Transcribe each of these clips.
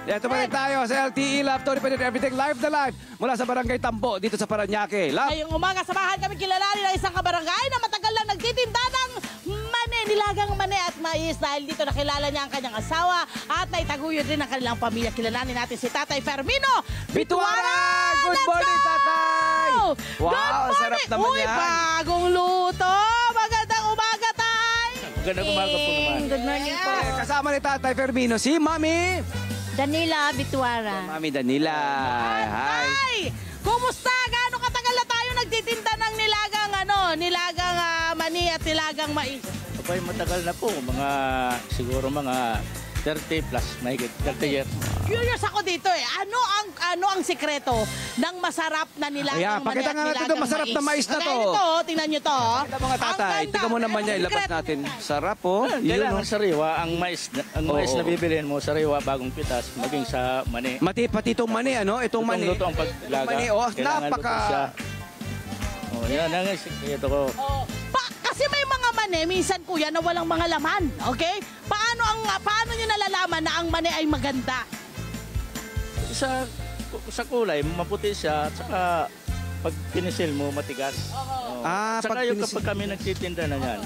Ito pa rin tayo sa LTE Love, Tony Pedro, everything live na live mula sa Barangay Tambo dito sa Parañaque. Love. Ngayong umaga, samahan kami kilalanin ng isang kabarangay na matagal lang nagtitinda ng mani, nilagang mani at mais dahil dito nakilala niya ang kanyang asawa at naitaguyod rin ang kanilang pamilya. Kilalanin natin si Tatay Fermino Bituara! Good morning, Tatay! Wow, sarap naman Uy, yan. bagong luto! Magandang umaga, Tay! Magandang umaga po naman. Good morning po. Kasama ni Tatay Fermino, si Mami. Danila Bituara. Mami Danila. Hi. Tay! Kumusta? Gaano katagal na tayo nagtitinda ng nilagang mani at nilagang mais? Abay, matagal na po. Siguro mga 30 plus, mahigit 30 years. Curious ako dito eh. Ano ang sikreto ng masarap na nilagang Ayan, mani pakita at nga natin nilagang itong masarap na mais na to. Kaya ito, tingnan nyo to. Kita mga tatay, tingnan mo naman niya, ilabas natin. Sarap po. Kailangan sariwa, ang mais na bibilihin mo, sariwa bagong pitas, maging sa mani. Pati itong mani, ano? Itong mani. Luto ang paglaga. Mani, oh, Kailangan napaka... luto siya. Oh, yan ang ito ko. Kasi may mga mani, minsan kuya, na walang mga laman. Okay? Paano nyo nalalaman na ang mani ay maganda? Sa kulay, maputi siya, at saka pag pinisil mo, matigas. Ah, saka pag yung pinisil- kapag kami nagtitinda na yan,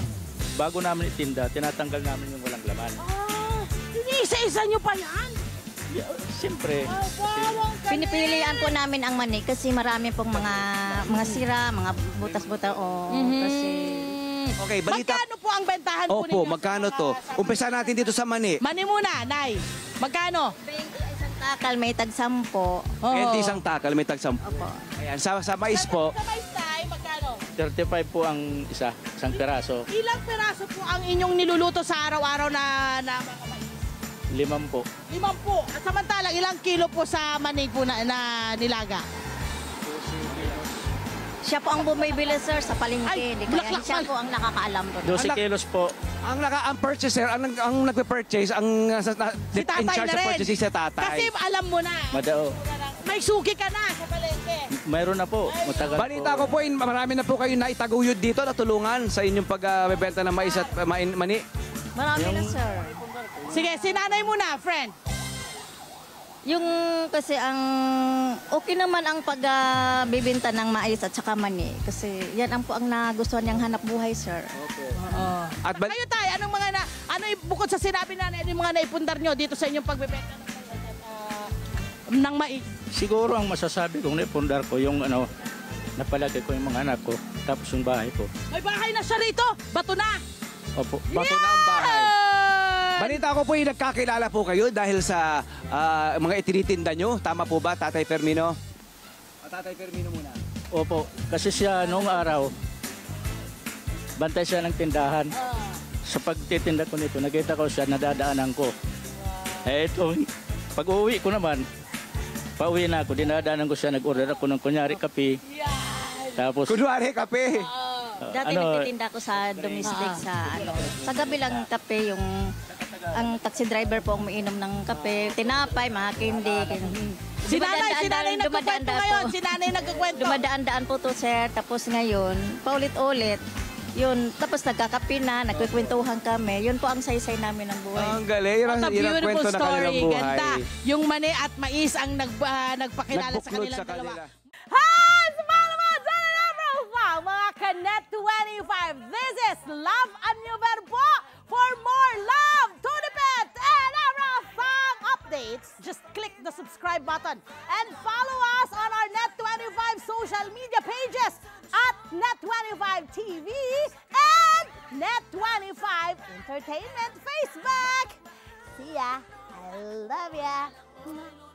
bago namin itinda, tinatanggal namin yung walang laman. Iniisa-isa nyo pa yan? Yeah, siyempre. Pinipilian po namin ang mani kasi marami pong mga sira, mga butas-butas. Kasi Okay, balita. Magkano po ang bentahan po ninyo? Opo, magkano to? Umpisa natin dito sa mani. Mani muna, Nay. Magkano? isang takal may tag-10. 20 isang takal, may tag-10. Opo. Ayan, sa mais po, Sa mais, Tay, magkano? 35 po ang isang piraso. Ilang peraso po ang inyong niluluto sa araw-araw na mga mais? 5 po. 10. At samantalang ilang kilo po sa mani po na nilaga? Siya po ang bumibili, sir, sa palengke. Ay, Kaya blaklak siya man. po ang nakakaalam po. 12 kilos po. ang purchaser, ang nagpe-purchase, Si tatay in charge na of rin. purchasing sa tatay. Kasi alam mo na. Madao. May suki ka na sa palengke. Mayroon na po. Matagal Balita ko po. po, marami na po kayo na itaguyod dito na tulungan sa inyong pagbebenta ng mais at mani. Marami na, sir. Sige, sinanay muna, friend. Yung kasi okay naman ang pagbibenta ng mais at saka mani. Kasi yan ang po ang nagustuhan niyang hanap buhay, sir. At Kayo tayo, bukod sa sinabi na ano yung mga naipundar nyo dito sa inyong pagbebenta ng mais? Siguro ang masasabi kong naipundar ko yung napalagay ko yung mga anak ko. Tapos yung bahay ko. May bahay na siya rito. Bato na. Opo. bato na ang bahay. Balita ko po yung nagkakilala po kayo dahil sa mga itinitinda nyo. Tama po ba, Tatay Fermino? Tatay Fermino muna. Opo. Kasi siya noong araw, bantay siya ng tindahan. Sa pagtitinda ko nito, nakita ko siya, nadadaanan ko. Eh ito, pag uwi ko naman, pauwi na ako, dinadaanan ko siya, nag-order ako ng kunyari kape. Tapos, Kunwari, kape. Dati nagtitinda ko sa domestic sa gabi lang kape ang taxi driver po ang umiinom ng kape, tinapay, mga candy. Sinanay nagkukwento ngayon. Sinanay nagkukwento. Dumadaan-daan po to, sir. Tapos ngayon, paulit-ulit. Yun, tapos nagkakape na, nagkikwentuhan kami. Yun po ang saysay namin ng buhay. Ang galing. What a beautiful kwento na kanilang story. buhay. Ganda. Yung mani at mais ang nagpakilala sa Nagbuklod kanilang sa kanila. dalawa. Hi! Sumalama! Sana profile! Mga Kanet 25. This is Love and New Verbo. For more love, Tunipet, and Arafang updates, just click the subscribe button and follow us on our Net25 social media pages at Net25 TV and Net25 Entertainment Facebook. See ya. I love ya.